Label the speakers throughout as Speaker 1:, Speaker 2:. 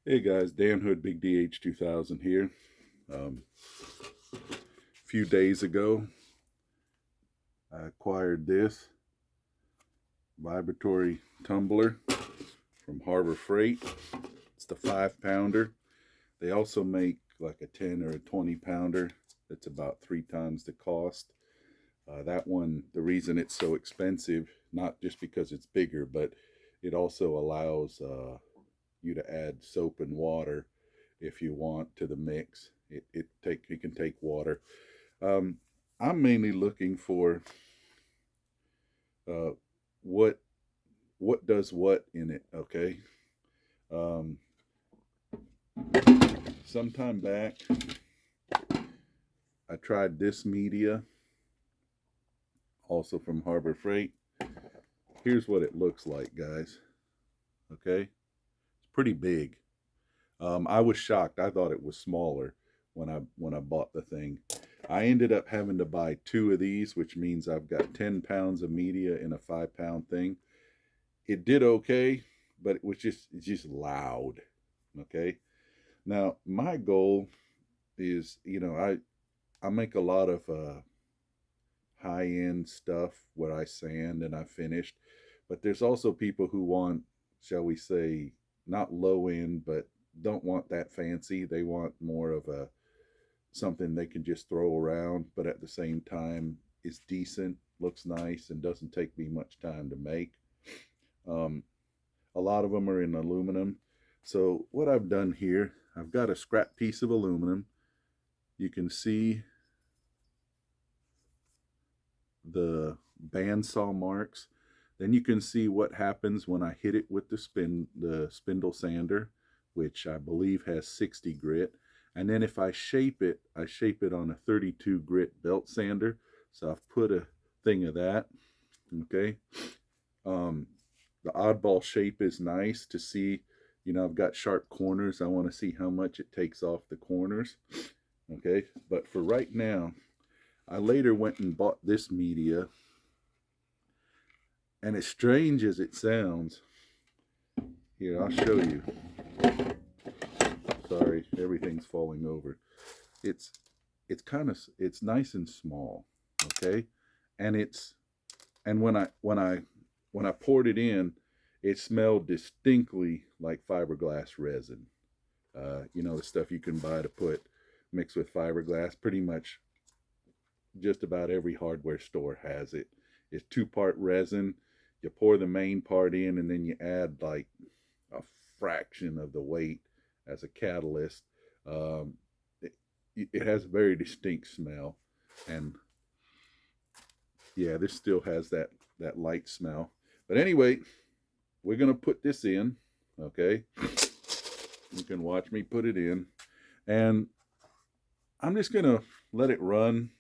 Speaker 1: Hey guys, Dan Hood, Big DH 2000 here. A few days ago, I acquired this Vibratory Tumbler from Harbor Freight. It's the 5 pounder. They also make like a 10 or a 20 pounder. It's about 3 times the cost. That one, the reason it's so expensive, not just because it's bigger, but it also allows you to add soap and water if you want to the mix. It can take water. Um, I'm mainly looking for uh, what does what in it. Okay. Um, Sometime back, I tried this media, also from Harbor Freight. Here's what it looks like, guys. Okay, it's pretty big. I was shocked. I thought it was smaller when I bought the thing. I ended up having to buy two of these, which means I've got 10 pounds of media in a 5 pound thing. It did okay, but it's just loud. Okay. Now my goal is, I make a lot of high end stuff where I sand and I finished, but there's also people who want, shall we say, not low end, but don't want that fancy. They want more of a something they can just throw around, but at the same time is decent, looks nice, and doesn't take me much time to make. Um, a lot of them are in aluminum. So what I've done here, I've got a scrap piece of aluminum. You can see the bandsaw marks. Then you can see what happens when I hit it with the spindle sander, which I believe has 60 grit. And then if I shape it on a 32 grit belt sander. So I've put a thing of that. Okay. Um, the oddball shape is nice to see. I've got sharp corners. I want to see how much it takes off the corners. Okay. But for right now, I later went and bought this media. And as strange as it sounds, here, I'll show you. Sorry, everything's falling over. It's it's nice and small, okay? And it's and when I poured it in, it smelled distinctly like fiberglass resin. The stuff you can buy to put mixed with fiberglass. Pretty much just about every hardware store has it. It's 2-part resin. You pour the main part in, and then you add like a fraction of the weight as a catalyst. Um, it, it has a very distinct smell, and yeah, this still has that light smell. But anyway, we're gonna put this in. Okay, you can watch me put it in, and I'm just gonna let it run.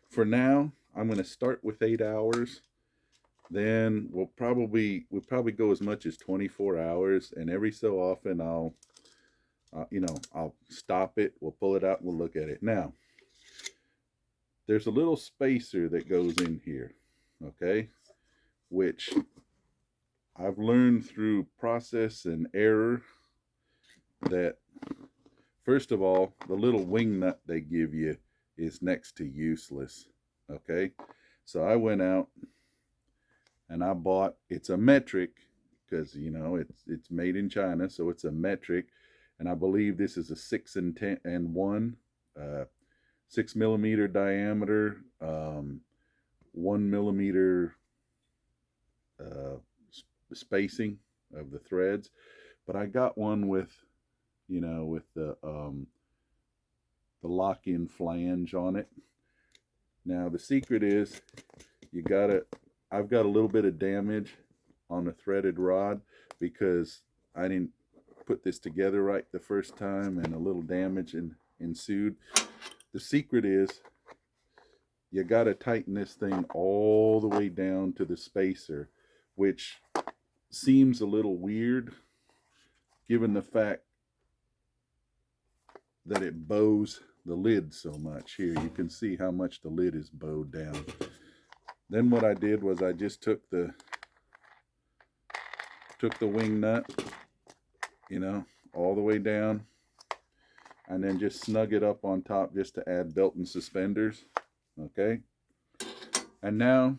Speaker 1: For now, I'm gonna start with 8 hours. Then we'll probably go as much as 24 hours, and every so often I'll stop it, we'll pull it out, and we'll look at it. Now, there's a little spacer that goes in here, okay, which I've learned through process and error that, first of all, the little wing nut they give you is next to useless, okay? So I went out and I bought, it's a metric, because it's made in China, so it's a metric, and I believe this is a 6 and 1, 6 millimeter diameter, 1 millimeter uh, spacing of the threads. But I got one with, with the lock-in flange on it. Now the secret is you gotta. I've got a little bit of damage on the threaded rod because I didn't put this together right the first time, and a little damage ensued. The secret is you got to tighten this thing all the way down to the spacer, which seems a little weird given the fact that it bows the lid so much. Here you can see how much the lid is bowed down. Then what I did was I just took the wing nut, all the way down, and then just snug it up on top just to add belt and suspenders. Okay, and now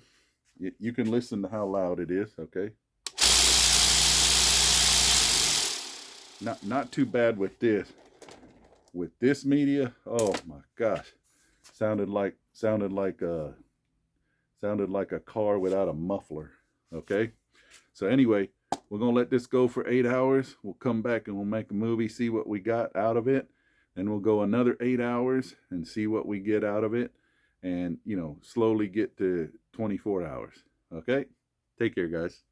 Speaker 1: you can listen to how loud it is. Okay, not too bad with this. With this media, oh my gosh, sounded like a car without a muffler. Okay, so anyway, we're gonna let this go for 8 hours. We'll come back and we'll make a movie, see what we got out of it. Then we'll go another 8 hours and see what we get out of it, and slowly get to 24 hours. Okay, take care, guys.